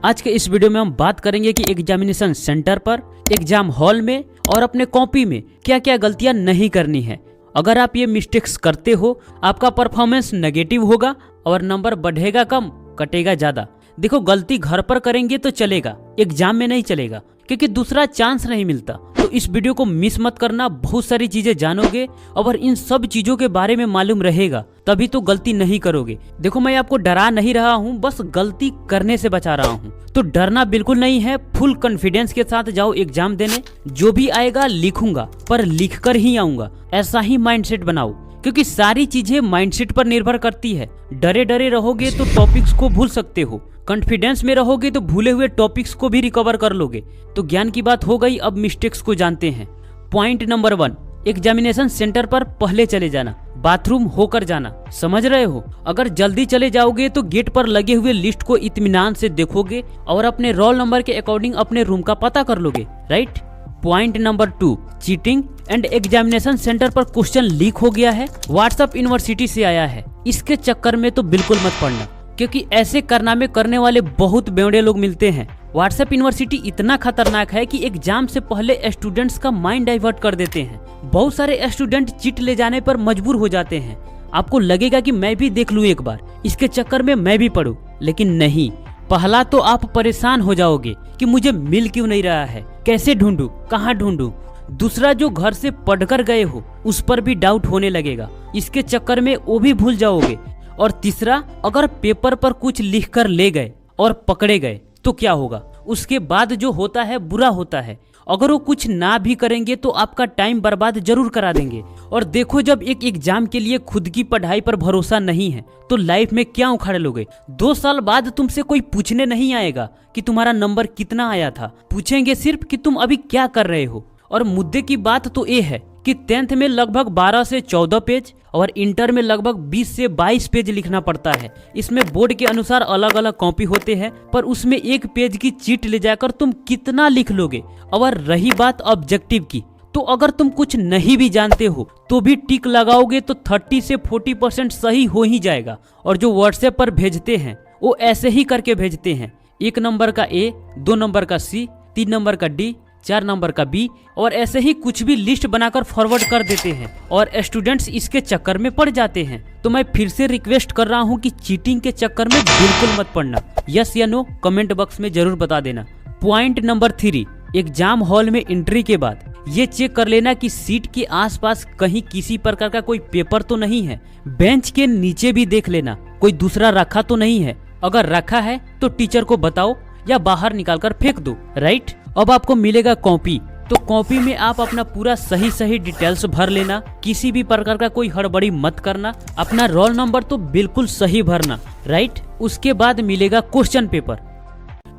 आज के इस वीडियो में हम बात करेंगे कि एग्जामिनेशन सेंटर पर, एग्जाम हॉल में और अपने कॉपी में क्या क्या गलतियां नहीं करनी है। अगर आप ये मिस्टेक्स करते हो, आपका परफॉर्मेंस नेगेटिव होगा और नंबर बढ़ेगा कम, कटेगा ज्यादा। देखो, गलती घर पर करेंगे तो चलेगा, एग्जाम में नहीं चलेगा, क्योंकि दूसरा चांस नहीं मिलता। तो इस वीडियो को मिस मत करना, बहुत सारी चीजें जानोगे और इन सब चीजों के बारे में मालूम रहेगा, तभी तो गलती नहीं करोगे। देखो, मैं आपको डरा नहीं रहा हूँ, बस गलती करने से बचा रहा हूँ। तो डरना बिल्कुल नहीं है, फुल कॉन्फिडेंस के साथ जाओ एग्जाम देने। जो भी आएगा लिखूंगा, पर लिख कर ही आऊंगा, ऐसा ही माइंडसेट बनाओ, क्योंकि सारी चीजें माइंडसेट पर निर्भर करती है। डरे डरे रहोगे तो टॉपिक्स को भूल सकते हो, कॉन्फिडेंस में रहोगे तो भूले हुए टॉपिक्स को भी रिकवर कर लोगे। तो ज्ञान की बात हो गई, अब मिस्टेक्स को जानते हैं। पॉइंट नंबर 1, एग्जामिनेशन सेंटर पर पहले चले जाना, बाथरूम होकर जाना। समझ रहे हो? अगर जल्दी चले जाओगे तो गेट पर लगे हुए लिस्ट को इत्मीनान से देखोगे और अपने रोल नंबर के अकॉर्डिंग अपने रूम का पता कर लोगे, right. Point number 2, cheating and examination centre पर क्वेश्चन लीक हो गया है, व्हाट्सएप यूनिवर्सिटी से आया है, इसके चक्कर में तो बिल्कुल मत पड़ना, क्योंकि ऐसे कारनामे करने वाले बहुत बेवड़े लोग मिलते हैं। व्हाट्सएप यूनिवर्सिटी इतना खतरनाक है कि एग्जाम से पहले स्टूडेंट्स का माइंड डाइवर्ट कर देते हैं। बहुत सारे स्टूडेंट चीट ले जाने पर मजबूर हो जाते हैं। आपको लगेगा कि मैं भी देख लूं एक बार, इसके चक्कर में मैं भी पढ़ूं, लेकिन नहीं। पहला तो आप परेशान हो जाओगे कि मुझे मिल क्यों नहीं रहा है, कैसे ढूंढूं, कहाँ ढूंढूं। दूसरा, जो घर से पढ़कर गए हो उस पर भी डाउट होने लगेगा, इसके चक्कर में वो भी भूल जाओगे। और तीसरा, अगर पेपर पर कुछ लिख कर ले गए और पकड़े गए तो क्या होगा? उसके बाद जो होता है बुरा होता है। अगर वो कुछ ना भी करेंगे तो आपका टाइम बर्बाद जरूर करा देंगे। और देखो, जब एक एग्जाम के लिए खुद की पढ़ाई पर भरोसा नहीं है तो लाइफ में क्या उखाड़ लोगे? 2 साल बाद तुमसे कोई पूछने नहीं आएगा कि तुम्हारा नंबर कितना आया था, पूछेंगे सिर्फ कि तुम अभी क्या कर रहे हो। और मुद्दे की बात तो ये है कि 10th में लगभग 12 से 14 पेज और इंटर में लगभग 20 से 22 पेज लिखना पड़ता है। इसमें बोर्ड के अनुसार अलग अलग कॉपी होते हैं, पर उसमें 1 पेज की चीट ले जाकर तुम कितना लिख लोगे? और रही बात ऑब्जेक्टिव की, तो अगर तुम कुछ नहीं भी जानते हो तो भी टिक लगाओगे तो 30 से 40% सही हो ही जाएगा। और जो व्हाट्सएप पर भेजते हैं वो ऐसे ही करके भेजते हैं, 1 नंबर का A, 2 नंबर का C, 3 नंबर का D, 4 नंबर का B, और ऐसे ही कुछ भी लिस्ट बनाकर फॉरवर्ड कर देते हैं और स्टूडेंट्स इसके चक्कर में पड़ जाते हैं। तो मैं फिर से रिक्वेस्ट कर रहा हूं कि चीटिंग के चक्कर में बिल्कुल मत पड़ना। यस या नो कमेंट बॉक्स में जरूर बता देना। पॉइंट नंबर 3, एग्जाम हॉल में एंट्री के बाद ये चेक कर लेना कि सीट के आसपास कहीं किसी प्रकार का कोई पेपर तो नहीं है। बेंच के नीचे भी देख लेना कोई दूसरा रखा तो नहीं है। अगर रखा है तो टीचर को बताओ या बाहर निकाल कर फेंक दो, राइट। अब आपको मिलेगा कॉपी, तो कॉपी में आप अपना पूरा सही डिटेल्स भर लेना, किसी भी प्रकार का कोई हड़बड़ी मत करना, अपना रोल नंबर तो बिल्कुल सही भरना, राइट। उसके बाद मिलेगा question paper.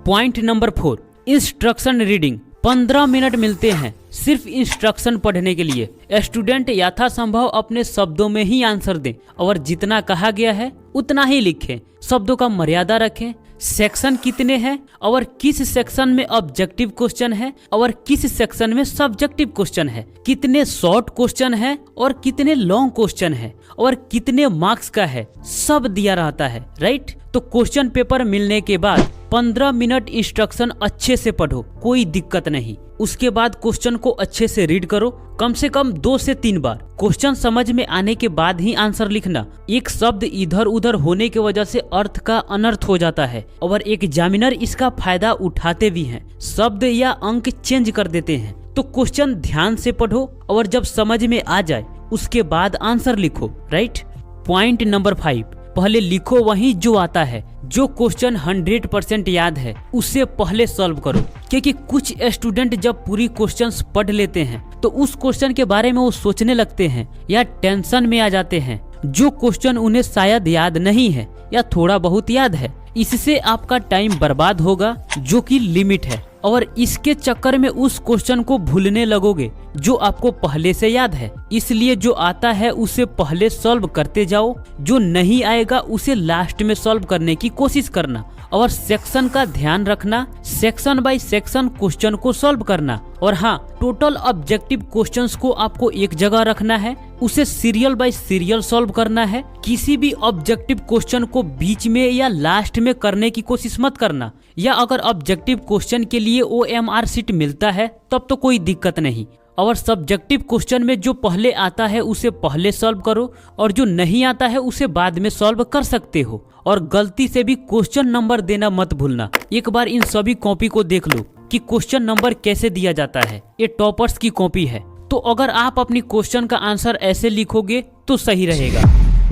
Point number 4, instruction reading. 15 minute मिलते हैं सिर्फ इंस्ट्रक्शन पढ़ने के लिए। स्टूडेंट यथासंभव अपने शब्दों में ही आंसर दें और जितना कहा गया है उतना ही लिखें। शब्दों का मर्यादा रखें। सेक्शन कितने हैं और किस सेक्शन में ऑब्जेक्टिव क्वेश्चन है और किस सेक्शन में सब्जेक्टिव क्वेश्चन है, कितने शॉर्ट क्वेश्चन है और कितने लॉन्ग क्वेश्चन है और कितने मार्क्स का है, सब दिया रहता है, राइट। तो क्वेश्चन पेपर मिलने के बाद 15 मिनट इंस्ट्रक्शन अच्छे से पढ़ो, कोई दिक्कत नहीं। उसके बाद क्वेश्चन को अच्छे से रीड करो, कम से कम 2 से 3 बार। क्वेश्चन समझ में आने के बाद ही आंसर लिखना। एक शब्द इधर उधर होने की वजह से अर्थ का अनर्थ हो जाता है और एग्जामिनर इसका फायदा उठाते भी हैं, शब्द या अंक चेंज कर देते हैं। तो क्वेश्चन ध्यान से पढ़ो और जब समझ में आ जाए उसके बाद आंसर लिखो, राइट। पॉइंट नंबर 5, पहले लिखो वही जो आता है। जो क्वेश्चन 100% याद है उसे पहले सॉल्व करो, क्योंकि कुछ स्टूडेंट जब पूरी क्वेश्चंस पढ़ लेते हैं तो उस क्वेश्चन के बारे में वो सोचने लगते हैं या टेंशन में आ जाते हैं, जो क्वेश्चन उन्हें शायद याद नहीं है या थोड़ा बहुत याद है। इससे आपका टाइम बर्बाद होगा, जो कि लिमिट है, और इसके चक्कर में उस क्वेश्चन को भूलने लगोगे जो आपको पहले से याद है। इसलिए जो आता है उसे पहले सॉल्व करते जाओ, जो नहीं आएगा उसे लास्ट में सॉल्व करने की कोशिश करना। और सेक्शन का ध्यान रखना, सेक्शन बाय सेक्शन क्वेश्चन को सॉल्व करना। और हाँ, टोटल ऑब्जेक्टिव क्वेश्चंस को आपको एक जगह रखना है, उसे सीरियल बाय सीरियल सॉल्व करना है। किसी भी ऑब्जेक्टिव क्वेश्चन को बीच में या लास्ट में करने की कोशिश मत करना, या अगर ऑब्जेक्टिव क्वेश्चन के लिए OMR शीट मिलता है तब तो कोई दिक्कत नहीं, और सब्जेक्टिव क्वेश्चन में जो पहले आता है उसे पहले सॉल्व करो और जो नहीं आता है उसे बाद में सॉल्व कर सकते हो। और गलती से भी क्वेश्चन नंबर देना मत भूलना। एक बार इन सभी कॉपी को देख लो कि क्वेश्चन नंबर कैसे दिया जाता है। ये टॉपर्स की कॉपी है, तो अगर आप अपनी क्वेश्चन का आंसर ऐसे लिखोगे तो सही रहेगा।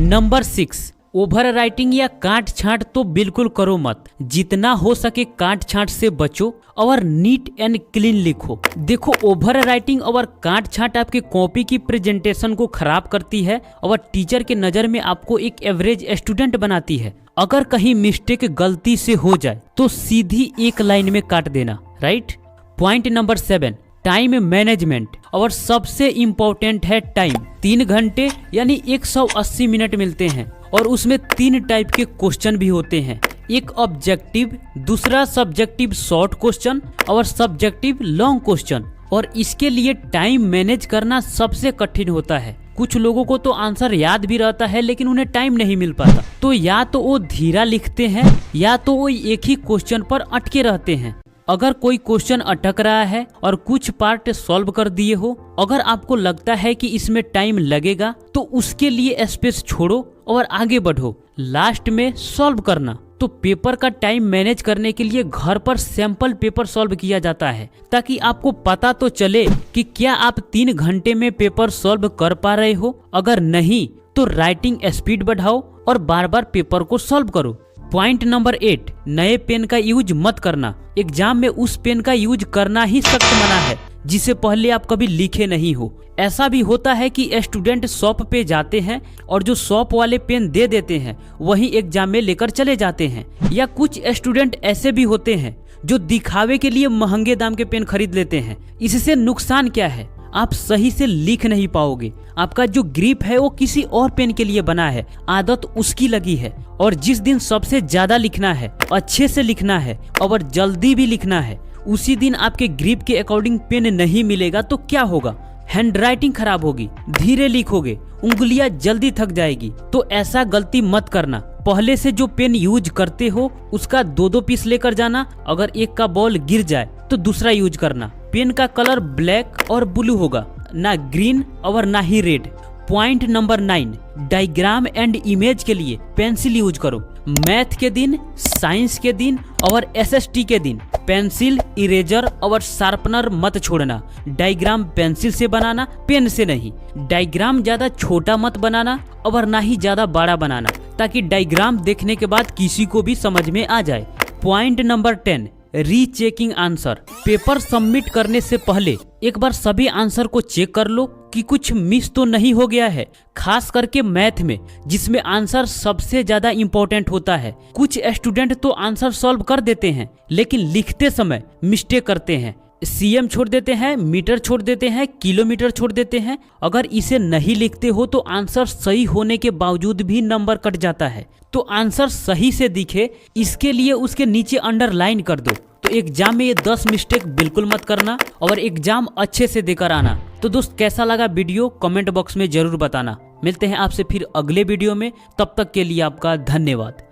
नंबर 6, ओवर राइटिंग या काट छांट तो बिल्कुल करो मत। जितना हो सके काट छांट से बचो और नीट एंड क्लीन लिखो। देखो, ओवर राइटिंग और काट छांट आपके कॉपी की प्रेजेंटेशन को खराब करती है और टीचर के नज़र में आपको एक एवरेज स्टूडेंट बनाती है। अगर कहीं मिस्टेक गलती से हो जाए तो सीधी एक लाइन में काट देना, right. Point number 7, time management. और सबसे इम्पोर्टेंट है टाइम। 3 घंटे यानी 180 मिनट मिलते हैं और उसमें 3 टाइप के क्वेश्चन भी होते हैं, एक ऑब्जेक्टिव, दूसरा सब्जेक्टिव शॉर्ट क्वेश्चन और सब्जेक्टिव लॉन्ग क्वेश्चन। और इसके लिए टाइम मैनेज करना सबसे कठिन होता है। कुछ लोगों को तो आंसर याद भी रहता है लेकिन उन्हें टाइम नहीं मिल पाता, तो या तो वो धीरा लिखते हैं या तो वो एक ही क्वेश्चन पर अटके रहते हैं। अगर कोई क्वेश्चन अटक रहा है और कुछ पार्ट सॉल्व कर दिए हो, अगर आपको लगता है कि इसमें टाइम लगेगा तो उसके लिए स्पेस छोड़ो और आगे बढ़ो, लास्ट में सॉल्व करना। तो पेपर का टाइम मैनेज करने के लिए घर पर सैंपल पेपर सॉल्व किया जाता है, ताकि आपको पता तो चले कि क्या आप 3 घंटे में पेपर सॉल्व कर पा रहे हो। अगर नहीं तो राइटिंग स्पीड बढ़ाओ और बार बार पेपर को सॉल्व करो। पॉइंट नंबर 8, नए पेन का यूज मत करना। एग्जाम में उस पेन का यूज करना ही सख्त मना है जिसे पहले आप कभी लिखे नहीं हो। ऐसा भी होता है कि स्टूडेंट शॉप पे जाते हैं और जो शॉप वाले पेन दे देते हैं वही एग्जाम में लेकर चले जाते हैं। या कुछ स्टूडेंट ऐसे भी होते हैं जो दिखावे के लिए महंगे दाम के पेन खरीद लेते हैं। इससे नुकसान क्या है, आप सही से लिख नहीं पाओगे। आपका जो ग्रिप है वो किसी और पेन के लिए बना है, आदत उसकी लगी है। और जिस दिन सबसे ज्यादा लिखना है, अच्छे से लिखना है और जल्दी भी लिखना है, उसी दिन आपके ग्रिप के अकॉर्डिंग पेन नहीं मिलेगा तो क्या होगा, हैंडराइटिंग खराब होगी, धीरे लिखोगे, उंगलियां जल्दी थक जाएगी। तो ऐसा गलती मत करना। पहले से जो पेन यूज करते हो उसका 2-2 पीस लेकर जाना। अगर एक का बॉल गिर जाए तो दूसरा यूज करना। पेन का कलर ब्लैक और ब्लू होगा, ना ग्रीन और ना ही red. Point number 9, diagram and image के लिए पेंसिल यूज करो। मैथ के दिन, साइंस के दिन और SST के दिन पेंसिल, इरेजर और शार्पनर मत छोड़ना। डायग्राम पेंसिल से बनाना, पेन से नहीं। डायग्राम ज्यादा छोटा मत बनाना और ना ही ज्यादा बड़ा बनाना, ताकि डायग्राम देखने के बाद किसी को भी समझ में आ जाए। Point number 10, rechecking answer. Paper submit करने से पहले एक बार सभी आंसर को चेक कर लो कि कुछ मिस तो नहीं हो गया है, खास करके मैथ में जिसमें आंसर सबसे ज्यादा इंपॉर्टेंट होता है। कुछ स्टूडेंट तो आंसर सॉल्व कर देते हैं लेकिन लिखते समय मिस्टेक करते हैं, CM छोड़ देते हैं, मीटर छोड़ देते हैं, किलोमीटर छोड़ देते हैं। अगर इसे नहीं लिखते हो तो आंसर सही होने के बावजूद भी नंबर कट जाता है। तो आंसर सही से दिखे इसके लिए उसके नीचे अंडरलाइन कर दो। तो एग्जाम में ये 10 मिस्टेक बिल्कुल मत करना और एग्जाम अच्छे से देकर आना। तो दोस्त, कैसा लगा वीडियो कमेंट बॉक्स में जरूर बताना। मिलते हैं आपसे फिर अगले वीडियो में, तब तक के लिए आपका धन्यवाद।